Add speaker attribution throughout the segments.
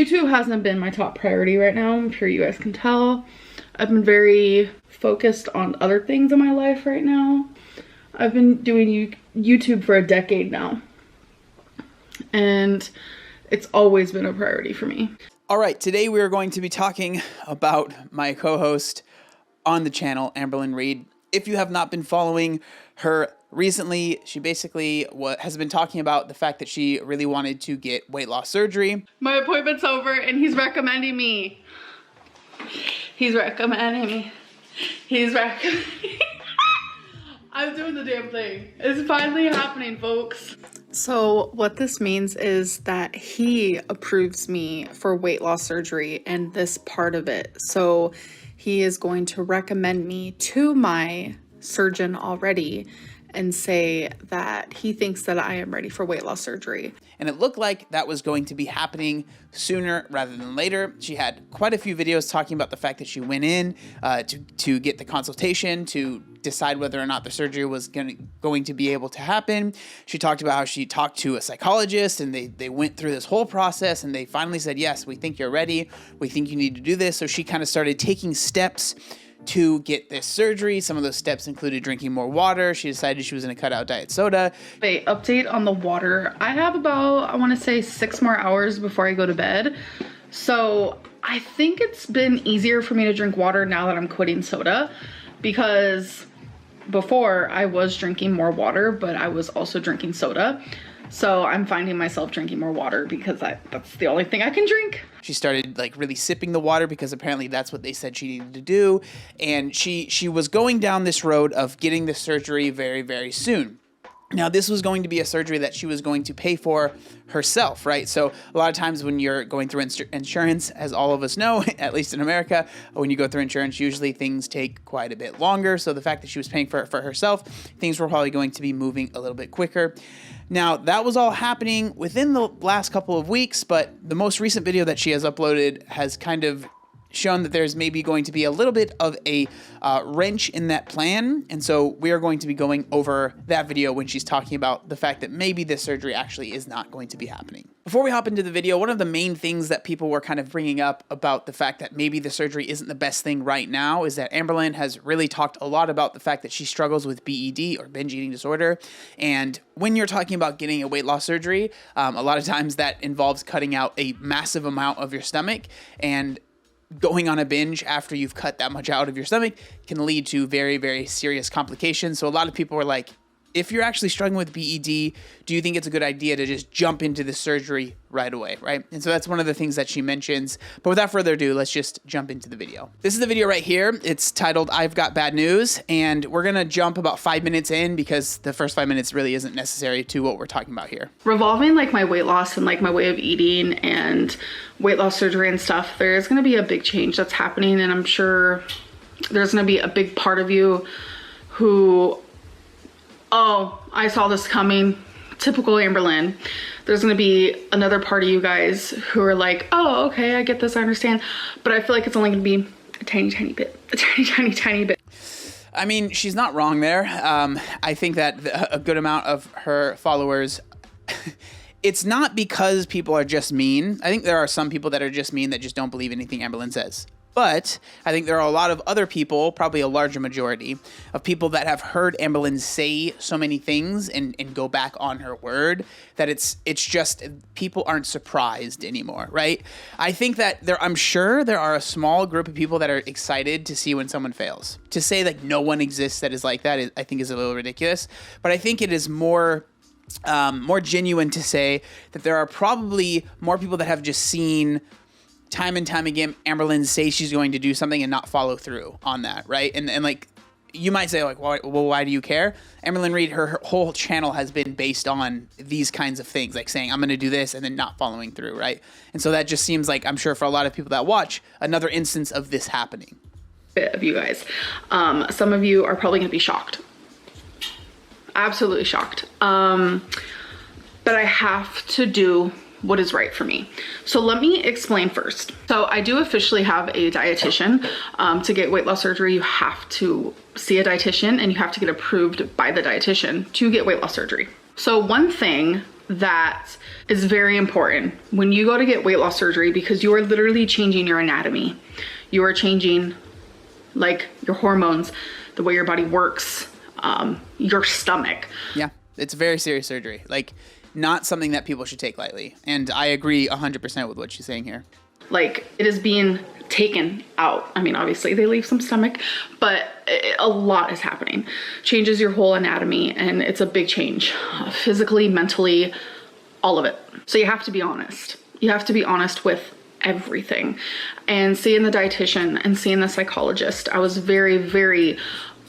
Speaker 1: YouTube hasn't been my top priority right now. I'm sure you guys can tell. I've been very focused on other things in my life right now. I've been doing YouTube for a decade now, and it's always been a priority for me.
Speaker 2: All right, today we are going to be talking about my co-host on the channel, Amberlynn Reid. If you have not been following her recently, she basically has been talking about the fact that she really wanted to get weight loss surgery.
Speaker 1: My appointment's over and he's recommending me. He's recommending me. He's recommending me. I'm doing the damn thing. It's finally happening, folks. So what this means is that he approves me for weight loss surgery and this part of it. So he is going to recommend me to my surgeon already and say that he thinks that I am ready for weight loss surgery.
Speaker 2: And it looked like that was going to be happening sooner rather than later. She had quite a few videos talking about the fact that she went in to get the consultation to decide whether or not the surgery was going to be able to happen. She talked about how she talked to a psychologist and they went through this whole process and they finally said, yes, we think you're ready. We think you need to do this. So she kind of started taking steps to get this surgery. Some of those steps included drinking more water. She decided she was going to cut out diet soda.
Speaker 1: Wait, update on the water. I have about, I want to say 6 more hours before I go to bed. So I think it's been easier for me to drink water now that I'm quitting soda, because before I was drinking more water, but I was also drinking soda. So I'm finding myself drinking more water because that's the only thing I can drink.
Speaker 2: She started like really sipping the water because apparently that's what they said she needed to do. And she was going down this road of getting the surgery very, very soon. Now, this was going to be a surgery that she was going to pay for herself, right? So a lot of times when you're going through insurance, as all of us know, at least in America, when you go through insurance, usually things take quite a bit longer. So the fact that she was paying for it for herself, things were probably going to be moving a little bit quicker. Now, that was all happening within the last couple of weeks, but the most recent video that she has uploaded has kind of shown that there's maybe going to be a little bit of a wrench in that plan. And so we are going to be going over that video when she's talking about the fact that maybe this surgery actually is not going to be happening. Before we hop into the video, one of the main things that people were kind of bringing up about the fact that maybe the surgery isn't the best thing right now is that Amberlynn has really talked a lot about the fact that she struggles with BED, or binge eating disorder. And when you're talking about getting a weight loss surgery, a lot of times that involves cutting out a massive amount of your stomach, and going on a binge after you've cut that much out of your stomach can lead to very, very serious complications. So a lot of people were like, if you're actually struggling with BED, do you think it's a good idea to just jump into the surgery right away, right? And so that's one of the things that she mentions. But without further ado, let's just jump into the video. This is the video right here. It's titled, I've Got Bad News. And we're going to jump about 5 minutes in because the first 5 minutes really isn't necessary to what we're talking about here.
Speaker 1: Revolving like my weight loss and like my way of eating and weight loss surgery and stuff, there's going to be a big change that's happening. And I'm sure there's going to be a big part of you who, oh, I saw this coming. Typical Amberlynn. There's gonna be another part of you guys who are like, oh, okay, I get this, I understand. But I feel like it's only gonna be a tiny, tiny bit. A tiny, tiny bit.
Speaker 2: I mean, she's not wrong there. I think that a good amount of her followers, it's not because people are just mean. I think there are some people that are just mean that just don't believe anything Amberlynn says. But I think there are a lot of other people, probably a larger majority, of people that have heard Amberlynn say so many things and go back on her word that it's just people aren't surprised anymore, right? I think that I'm sure there are a small group of people that are excited to see when someone fails. To say like no one exists that is like that, I think is a little ridiculous. But I think it is more genuine to say that there are probably more people that have just seen time and time again Amberlynn say she's going to do something and not follow through on that, right? And like, you might say like, why do you care? Amberlynn Reid, her whole channel has been based on these kinds of things, like saying I'm going to do this and then not following through, right? And so that just seems like, I'm sure for a lot of people that watch, another instance of this happening.
Speaker 1: Bit of you guys, some of you are probably going to be shocked, absolutely shocked. But I have to do what is right for me. So let me explain first. So I do officially have a dietitian. To get weight loss surgery, you have to see a dietitian and you have to get approved by the dietitian to get weight loss surgery. So one thing that is very important when you go to get weight loss surgery, because you are literally changing your anatomy. You are changing like your hormones, the way your body works, your stomach.
Speaker 2: Yeah, it's very serious surgery. Like, not something that people should take lightly. And I agree 100% with what she's saying here.
Speaker 1: Like, it is being taken out. I mean, obviously they leave some stomach, but a lot is happening. Changes your whole anatomy, and it's a big change, physically, mentally, all of it. So you have to be honest. You have to be honest with everything. And seeing the dietitian and seeing the psychologist, I was very, very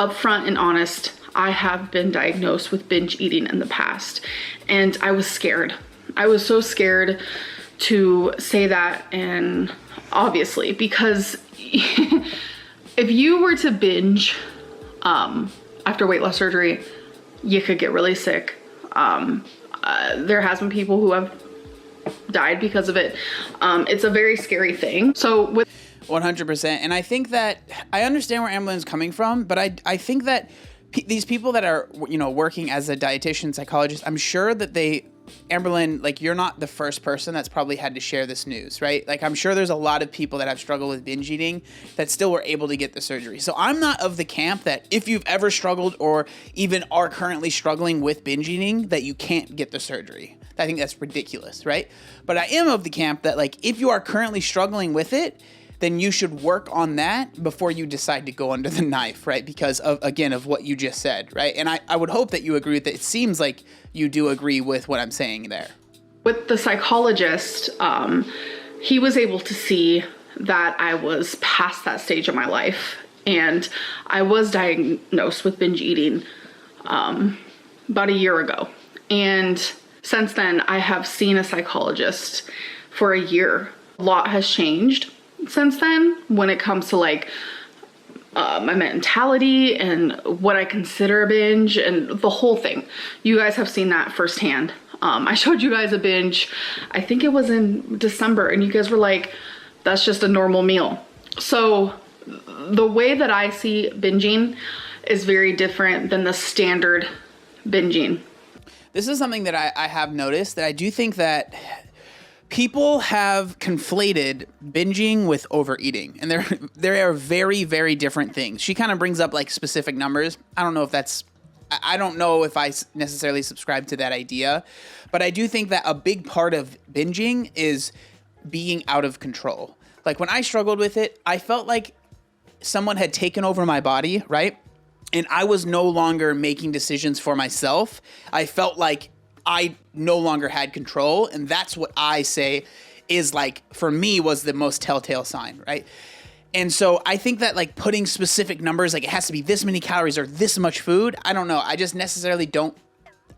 Speaker 1: upfront and honest. I have been diagnosed with binge eating in the past, and I was scared. I was so scared to say that, and obviously, because if you were to binge after weight loss surgery, you could get really sick. There has been people who have died because of it. It's a very scary thing. So with
Speaker 2: 100%. And I think that I understand where Amberlynn's coming from, but I think that these people that are, you know, working as a dietitian, psychologist, I'm sure that Amberlynn, like, you're not the first person that's probably had to share this news, right? Like, I'm sure there's a lot of people that have struggled with binge eating that still were able to get the surgery. So I'm not of the camp that if you've ever struggled or even are currently struggling with binge eating, that you can't get the surgery. I think that's ridiculous, right? But I am of the camp that, like, if you are currently struggling with it, then you should work on that before you decide to go under the knife, right? Because of, again, of what you just said, right? And I would hope that you agree with that. It seems like you do agree with what I'm saying there.
Speaker 1: With the psychologist, he was able to see that I was past that stage of my life, and I was diagnosed with binge eating about a year ago. And since then, I have seen a psychologist for a year. A lot has changed since then when it comes to like my mentality and what I consider a binge and the whole thing. You guys have seen that firsthand. I showed you guys a binge, I think it was in December, and you guys were like, that's just a normal meal. So the way that I see binging is very different than the standard binging.
Speaker 2: This is something that I have noticed, that I do think that people have conflated binging with overeating, and there are very, very different things. She kind of brings up like specific numbers. I don't know if I necessarily subscribe to that idea, but I do think that a big part of binging is being out of control. Like, when I struggled with it, I felt like someone had taken over my body, right? And I was no longer making decisions for myself. I felt like I no longer had control, and that's what I say is, like, for me, was the most telltale sign, right? And so I think that, like, putting specific numbers, like it has to be this many calories or this much food, I don't know. I just necessarily don't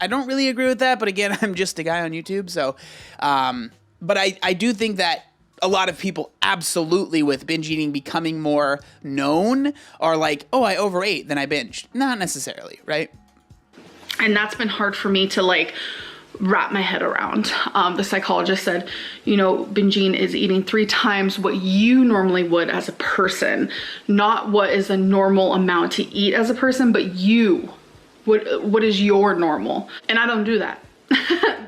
Speaker 2: really agree with that. But again, I'm just a guy on YouTube. So, but I do think that a lot of people absolutely with binge eating becoming more known are like, oh, I overate, then I binged. Not necessarily, right?
Speaker 1: And that's been hard for me to like wrap my head around. The psychologist said, you know, binging is eating 3 times what you normally would as a person, not what is a normal amount to eat as a person, but what is your normal? And I don't do that.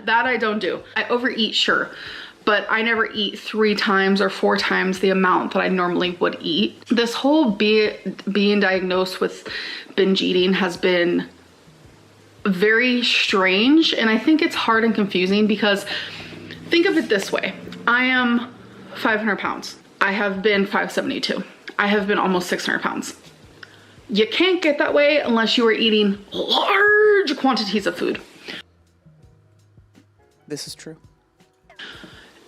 Speaker 1: That I don't do. I overeat, sure, but I never eat 3 times or 4 times the amount that I normally would eat. This whole being diagnosed with binge eating has been very strange, and I think it's hard and confusing because think of it this way. I am 500 pounds. I have been 572. I have been almost 600 pounds. You can't get that way unless you are eating large quantities of food.
Speaker 2: This is true.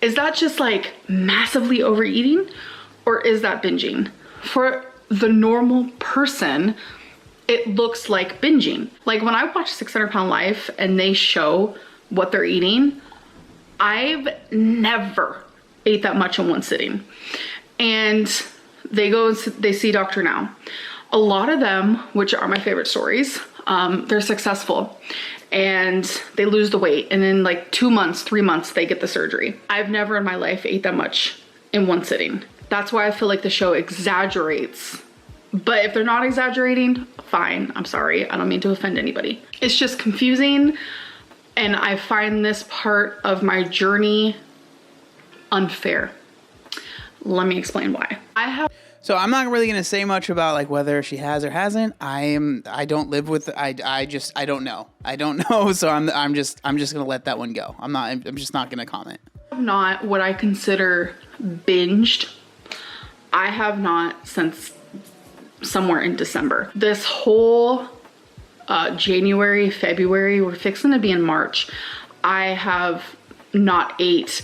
Speaker 1: Is that just like massively overeating, or is that binging? For the normal person, it looks like binging. Like, when I watch 600 Pound Life and they show what they're eating, I've never ate that much in one sitting. And they see Dr. Now. A lot of them, which are my favorite stories, they're successful and they lose the weight. And in like 2 months, 3 months, they get the surgery. I've never in my life ate that much in one sitting. That's why I feel like the show exaggerates. But if they're not exaggerating, fine. I'm sorry. I don't mean to offend anybody. It's just confusing. And I find this part of my journey unfair. Let me explain why.
Speaker 2: So I'm not really going to say much about like whether she has or hasn't. I don't live with, I don't know. I don't know. So I'm just going to let that one go. I'm just not going to comment.
Speaker 1: Not what I consider binged. I have not since somewhere in December. This whole January, February, we're fixing to be in March. I have not ate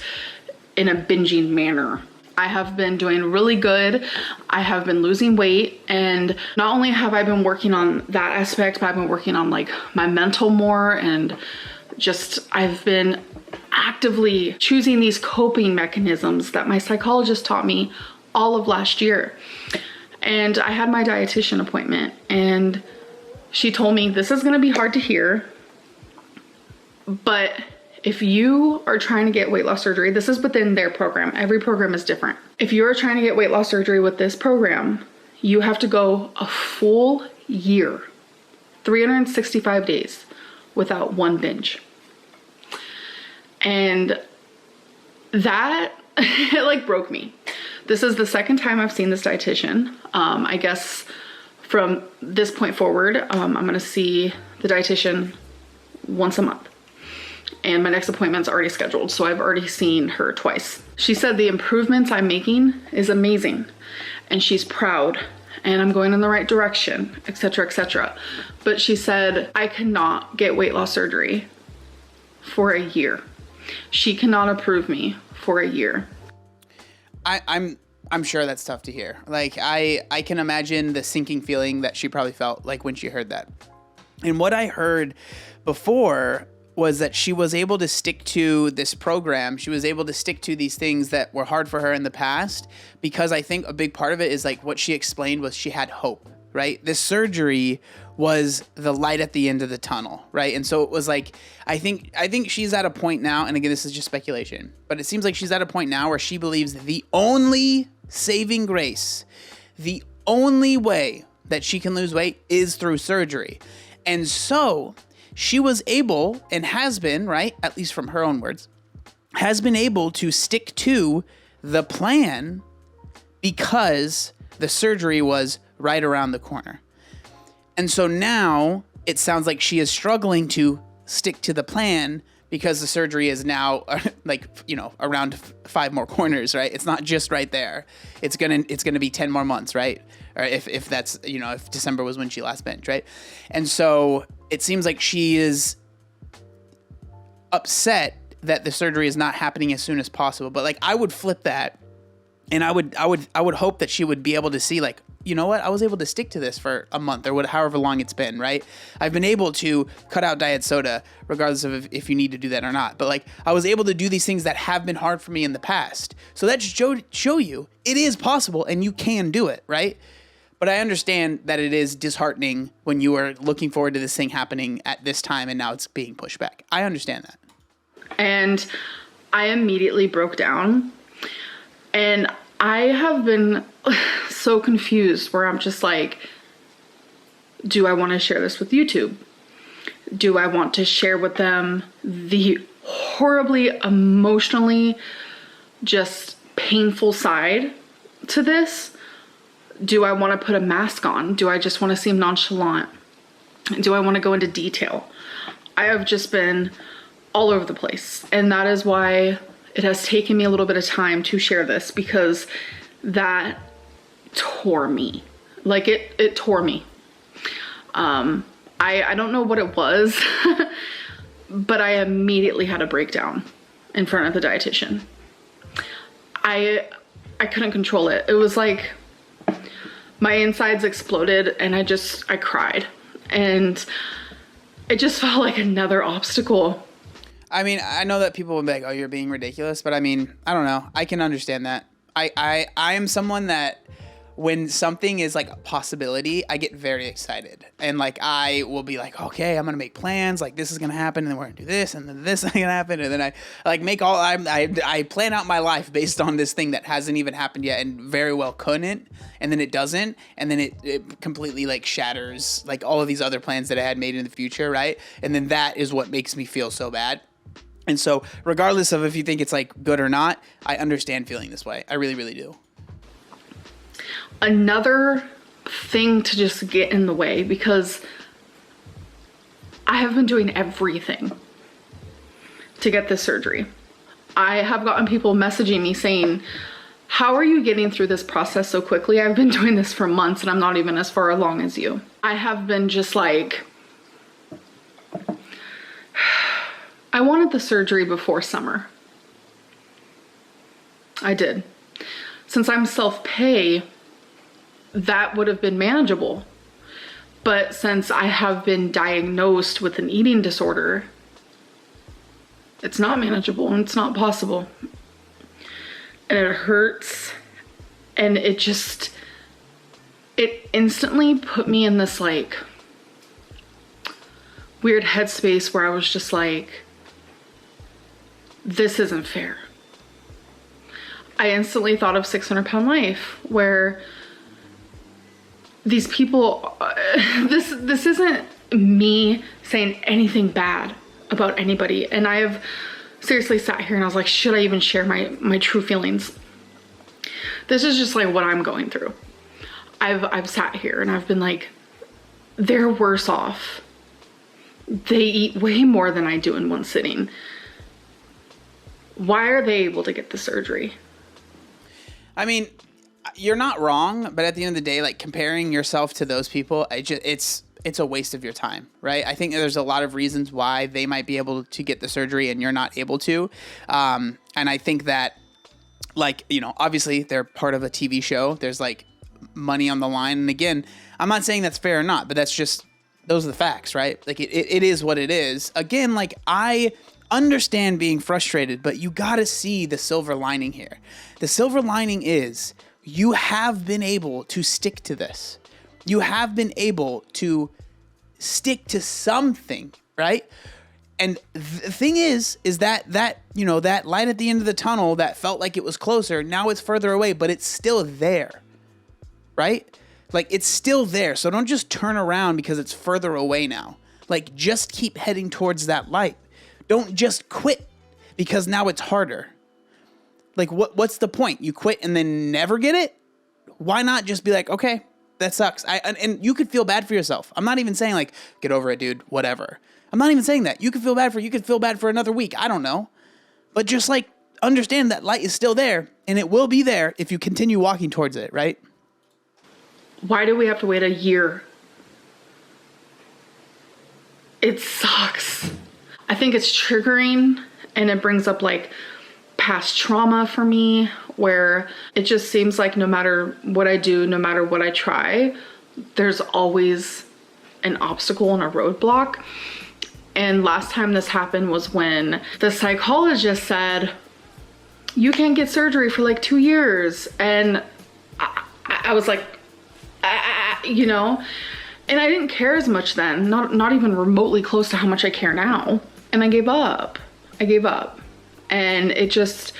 Speaker 1: in a binging manner. I have been doing really good. I have been losing weight, and not only have I been working on that aspect, but I've been working on like my mental more, and just I've been actively choosing these coping mechanisms that my psychologist taught me all of last year. And I had my dietitian appointment, and she told me this is going to be hard to hear, but if you are trying to get weight loss surgery, this is within their program. Every program is different. If you are trying to get weight loss surgery with this program, you have to go a full year, 365 days without one binge. And that, it like broke me. This is the second time I've seen this dietitian. I guess from this point forward, I'm gonna see the dietitian once a month. And my next appointment's already scheduled, so I've already seen her twice. She said the improvements I'm making is amazing, and she's proud, and I'm going in the right direction, etc., etc. But she said I cannot get weight loss surgery for a year. She cannot approve me for a year.
Speaker 2: I'm sure that's tough to hear. Like I can imagine the sinking feeling that she probably felt like when she heard that. And what I heard before was that she was able to stick to this program. She was able to stick to these things that were hard for her in the past, because I think a big part of it is like what she explained was she had hope, right? This surgery was the light at the end of the tunnel, right? And so it was like, I think she's at a point now, and again, this is just speculation, but it seems like she's at a point now where she believes the only saving grace, the only way that she can lose weight is through surgery. And so she was able, and has been, right, at least from her own words, has been able to stick to the plan because the surgery was right around the corner. And so now it sounds like she is struggling to stick to the plan because the surgery is now like, you know, around 5 more corners, right? It's not just right there. It's gonna be 10 more months, right? Or if that's, you know, if December was when she last binged, right? And so it seems like she is upset that the surgery is not happening as soon as possible. But like, I would flip that, and I would hope that she would be able to see, like, you know what? I was able to stick to this for a month or however long it's been, right? I've been able to cut out diet soda, regardless of if you need to do that or not. But like, I was able to do these things that have been hard for me in the past. So that show you it is possible and you can do it, right? But I understand that it is disheartening when you are looking forward to this thing happening at this time and now it's being pushed back. I understand that.
Speaker 1: And I immediately broke down, and I have been so confused where I'm just like, do I want to share this with YouTube? Do I want to share with them the horribly emotionally just painful side to this? Do I want to put a mask on? Do I just want to seem nonchalant? Do I want to go into detail? I have just been all over the place, and that is why it has taken me a little bit of time to share this, because that tore me. Like it tore me. I don't know what it was, but I immediately had a breakdown in front of the dietitian. I couldn't control it. It was like my insides exploded, and I cried, and it just felt like another obstacle.
Speaker 2: I mean, I know that people would be like, oh, you're being ridiculous, but I mean, I don't know. I can understand that. I am someone that when something is like a possibility, I get very excited. And like, I will be like, okay, I'm going to make plans. Like this is going to happen. And then we're going to do this. And then this is going to happen. And then I like I plan out my life based on this thing that hasn't even happened yet and very well couldn't. And then it doesn't. And then it completely like shatters like all of these other plans that I had made in the future. Right. And then that is what makes me feel so bad. And so regardless of if you think it's like good or not, I understand feeling this way. I really, really do.
Speaker 1: Another thing to just get in the way, because I have been doing everything to get this surgery. I have gotten people messaging me saying, how are you getting through this process so quickly? I've been doing this for months and I'm not even as far along as you. I have been just like, I wanted the surgery before summer. I did. Since I'm self-pay, that would have been manageable. But since I have been diagnosed with an eating disorder, it's not manageable and it's not possible. And it hurts. And it instantly put me in this like weird headspace where I was just like, this isn't fair. I instantly thought of 600 Pound Life, where these people, this isn't me saying anything bad about anybody. And I have seriously sat here and I was like, should I even share my true feelings? This is just like what I'm going through. I've sat here and I've been like, they're worse off. They eat way more than I do in one sitting. Why are they able to get the surgery?
Speaker 2: I mean, you're not wrong, but at the end of the day, like comparing yourself to those people, it's a waste of your time, right? I think there's a lot of reasons why they might be able to get the surgery and you're not able to. And I think that, like, you know, obviously they're part of a TV show. There's like money on the line. And again, I'm not saying that's fair or not, but that's just, those are the facts, right? Like it is what it is. Again, like I understand being frustrated, but you got to see the silver lining here. The silver lining is you have been able to stick to this. You have been able to stick to something, right? And the thing is that, you know, that light at the end of the tunnel that felt like it was closer, now it's further away, but it's still there, right? Like it's still there. So don't just turn around because it's further away now. Like just keep heading towards that light. Don't just quit because now it's harder. Like what's the point? You quit and then never get it? Why not just be like, okay, that sucks. And you could feel bad for yourself. I'm not even saying like, get over it, dude, whatever. I'm not even saying that. You could feel bad for another week. I don't know. But just like understand that light is still there and it will be there if you continue walking towards it, right?
Speaker 1: Why do we have to wait a year? It sucks. I think it's triggering and it brings up like past trauma for me, where it just seems like no matter what I do, no matter what I try, there's always an obstacle and a roadblock. And last time this happened was when the psychologist said, you can't get surgery for like 2 years. And I was like, you know, and I didn't care as much then, not even remotely close to how much I care now. And I gave up. And it just,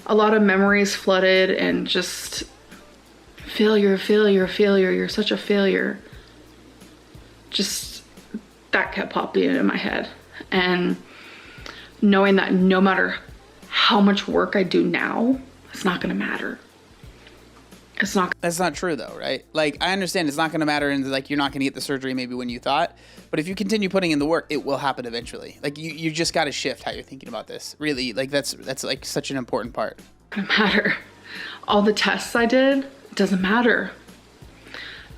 Speaker 1: a lot of memories flooded and just failure. You're such a failure. Just that kept popping into my head. And knowing that no matter how much work I do now, it's not going to matter. It's not.
Speaker 2: That's not true though, right? Like I understand it's not going to matter and like you're not going to get the surgery maybe when you thought, but if you continue putting in the work, it will happen eventually. Like you just got to shift how you're thinking about this. Really, like that's like such an important part.
Speaker 1: It doesn't matter. All the tests I did, it doesn't matter.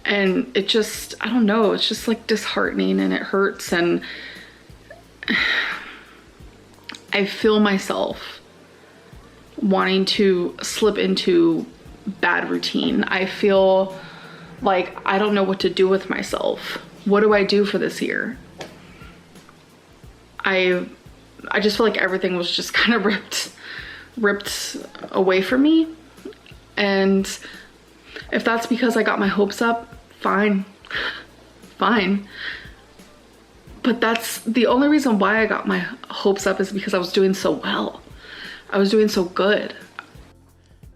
Speaker 1: And it just, I don't know, it's just like disheartening and it hurts, and I feel myself wanting to slip into bad routine. I feel like I don't know what to do with myself. What do I do for this year? I just feel like everything was just kind of ripped away from me. And If that's because I got my hopes up, fine, fine. But that's the only reason why I got my hopes up is because I was doing so well. I was doing so good.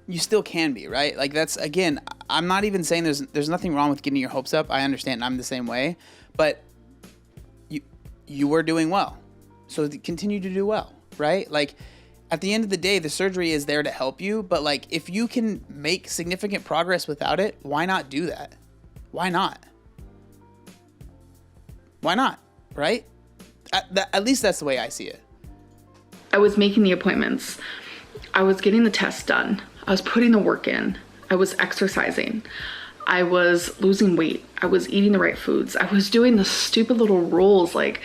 Speaker 2: You still can be, right? Like that's, again, I'm not even saying there's nothing wrong with getting your hopes up. I understand, I'm the same way, but you were doing well. So continue to do well, right? Like at the end of the day, the surgery is there to help you, but like if you can make significant progress without it, why not do that? Why not? Why not? Right? At least that's the way I see it.
Speaker 1: I was making the appointments. I was getting the tests done. I was putting the work in. I was exercising. I was losing weight. I was eating the right foods. I was doing the stupid little rules like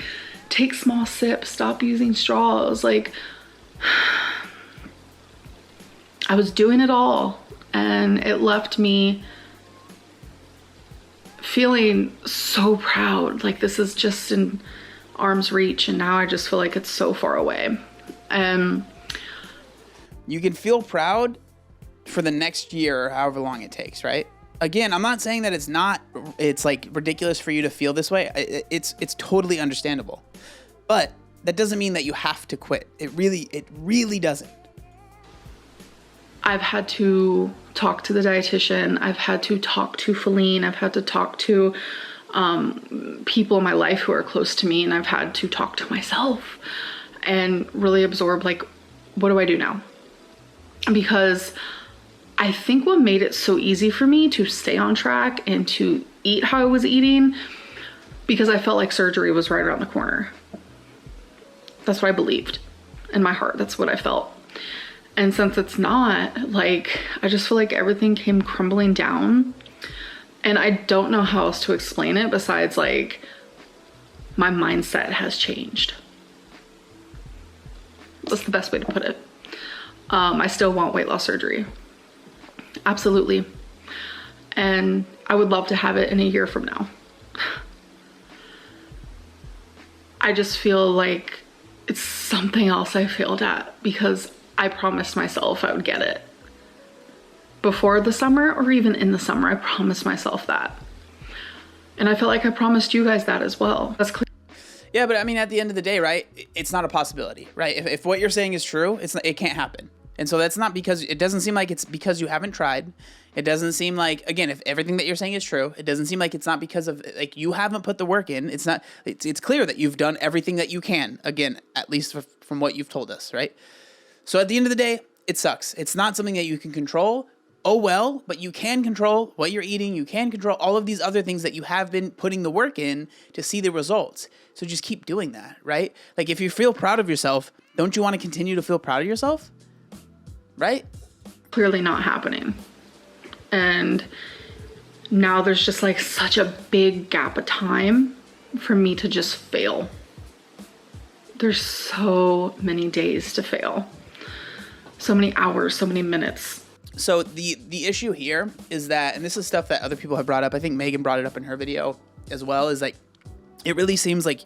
Speaker 1: take small sips, stop using straws. Like I was doing it all, and it left me feeling so proud. Like this is just in arm's reach, and now I just feel like it's so far away.
Speaker 2: You can feel proud for the next year or however long it takes, right? Again, I'm not saying that it's like ridiculous for you to feel this way. It's totally understandable. But that doesn't mean that you have to quit. It really doesn't.
Speaker 1: I've had to talk to the dietitian. I've had to talk to Feline. I've had to talk to people in my life who are close to me, and I've had to talk to myself and really absorb, like, what do I do now? Because I think what made it so easy for me to stay on track and to eat how I was eating, because I felt like surgery was right around the corner. That's what I believed in my heart. That's what I felt. And since it's not, like, I just feel like everything came crumbling down, and I don't know how else to explain it besides like my mindset has changed. That's the best way to put it. I still want weight loss surgery. Absolutely. And I would love to have it in a year from now. I just feel like it's something else I failed at, because I promised myself I would get it before the summer, or even in the summer. I promised myself that. And I feel like I promised you guys that as well. That's clear.
Speaker 2: Yeah, but I mean, at the end of the day, right, it's not a possibility, right? If what you're saying is true, it can't happen. And so that's not because, it doesn't seem like it's because you haven't tried. It doesn't seem like, again, if everything that you're saying is true, it doesn't seem like it's not because of, like, you haven't put the work in. It's clear that you've done everything that you can, again, at least from what you've told us, right? So at the end of the day, it sucks. It's not something that you can control. Oh well, but you can control what you're eating. You can control all of these other things that you have been putting the work in to see the results. So just keep doing that, right? Like, if you feel proud of yourself, don't you want to continue to feel proud of yourself? Right?
Speaker 1: Clearly not happening. And now there's just like such a big gap of time for me to just fail. There's so many days to fail. So many hours, so many minutes.
Speaker 2: So the issue here is that, and this is stuff that other people have brought up, I think Megan brought it up in her video as well, is like, it really seems like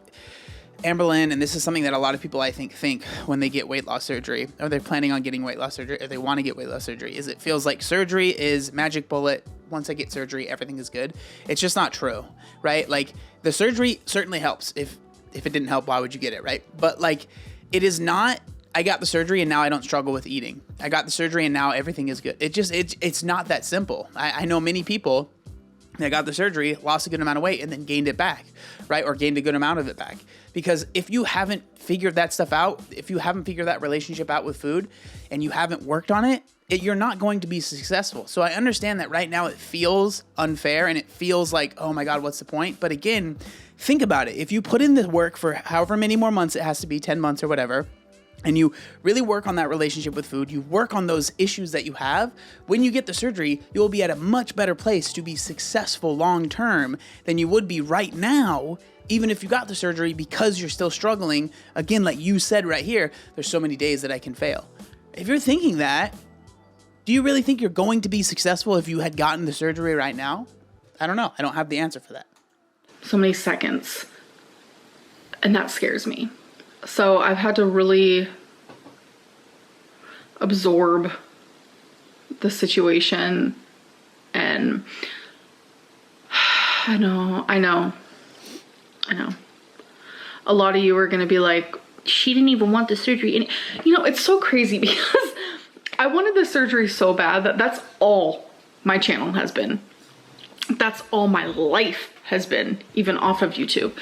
Speaker 2: Amberlynn, and this is something that a lot of people I think when they get weight loss surgery, or they're planning on getting weight loss surgery, or they want to get weight loss surgery, is it feels like surgery is magic bullet. Once I get surgery, everything is good. It's just not true, right? Like, the surgery certainly helps. If it didn't help, why would you get it, right? But like, it is not, I got the surgery and now I don't struggle with eating. I got the surgery and now everything is good. It's not that simple. I know many people that got the surgery, lost a good amount of weight, and then gained it back, right? Or gained a good amount of it back. Because if you haven't figured that stuff out, if you haven't figured that relationship out with food, and you haven't worked on it, you're not going to be successful. So I understand that right now it feels unfair and it feels like, oh my God, what's the point? But again, think about it. If you put in the work for however many more months it has to be, 10 months or whatever, and you really work on that relationship with food, you work on those issues that you have, when you get the surgery, you'll be at a much better place to be successful long-term than you would be right now, even if you got the surgery, because you're still struggling. Again, like you said right here, there's so many days that I can fail. If you're thinking that, do you really think you're going to be successful if you had gotten the surgery right now? I don't know. I don't have the answer for that.
Speaker 1: So many seconds. And that scares me. So I've had to really absorb the situation And I know. A lot of you are going to be like, she didn't even want the surgery. And you know, it's so crazy because I wanted the surgery so bad that that's all my channel has been. That's all my life has been, even off of YouTube.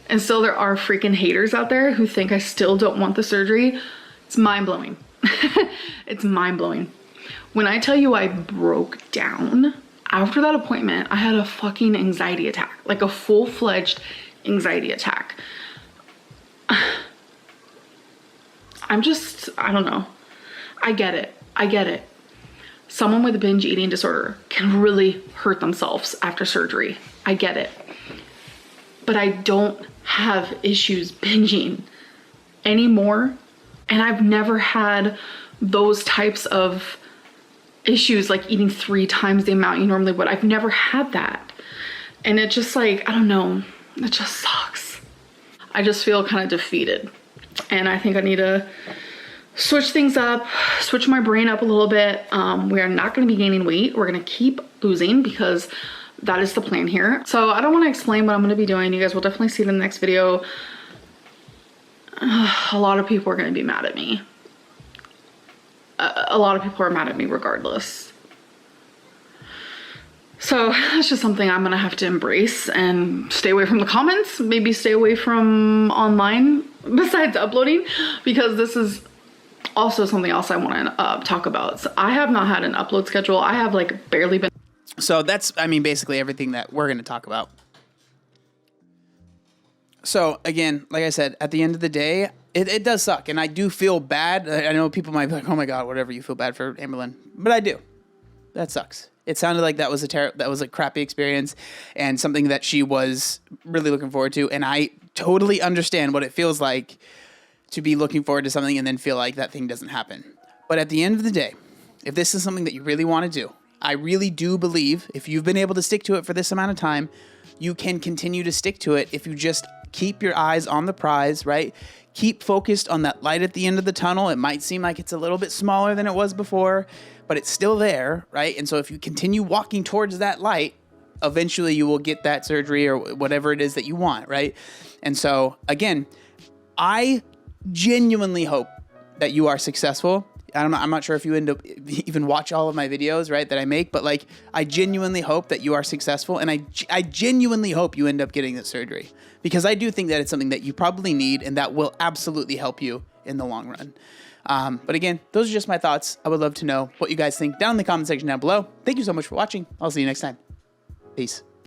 Speaker 1: And still there are freaking haters out there who think I still don't want the surgery. It's mind-blowing. It's mind-blowing. When I tell you I broke down after that appointment, I had a fucking anxiety attack, like a full-fledged anxiety attack. I don't know. I get it. Someone with a binge eating disorder can really hurt themselves after surgery. I get it. But I don't have issues binging anymore. And I've never had those types of issues, like eating 3 times the amount you normally would. I've never had that. And it just like, I don't know, it just sucks. I just feel kind of defeated. And I think I need to switch things up, switch my brain up a little bit. We are not going to be gaining weight. We're going to keep losing because that is the plan here. So I don't want to explain what I'm going to be doing. You guys will definitely see it in the next video. A lot of people are going to be mad at me. A lot of people are mad at me regardless. So that's just something I'm going to have to embrace and stay away from the comments. Maybe stay away from online besides uploading, because this is also something else I want to talk about. So I have not had an upload schedule. I have like barely been.
Speaker 2: So that's, I mean, basically everything that we're going to talk about. So again, like I said, at the end of the day, it does suck. And I do feel bad. I know people might be like, oh my God, whatever, you feel bad for Amberlynn. But I do. That sucks. It sounded like that was a crappy experience and something that she was really looking forward to. And I totally understand what it feels like to be looking forward to something and then feel like that thing doesn't happen. But at the end of the day, if this is something that you really want to do, I really do believe if you've been able to stick to it for this amount of time, you can continue to stick to it if you just keep your eyes on the prize, right? Keep focused on that light at the end of the tunnel. It might seem like it's a little bit smaller than it was before, but it's still there, right? And so if you continue walking towards that light, eventually you will get that surgery or whatever it is that you want, right? And so again, I genuinely hope that you are successful. I'm not sure if you end up even watch all of my videos, right, that I make, but like, I genuinely hope that you are successful, and I genuinely hope you end up getting that surgery, because I do think that it's something that you probably need, and that will absolutely help you in the long run. But again, those are just my thoughts. I would love to know what you guys think down in the comment section down below. Thank you so much for watching. I'll see you next time. Peace.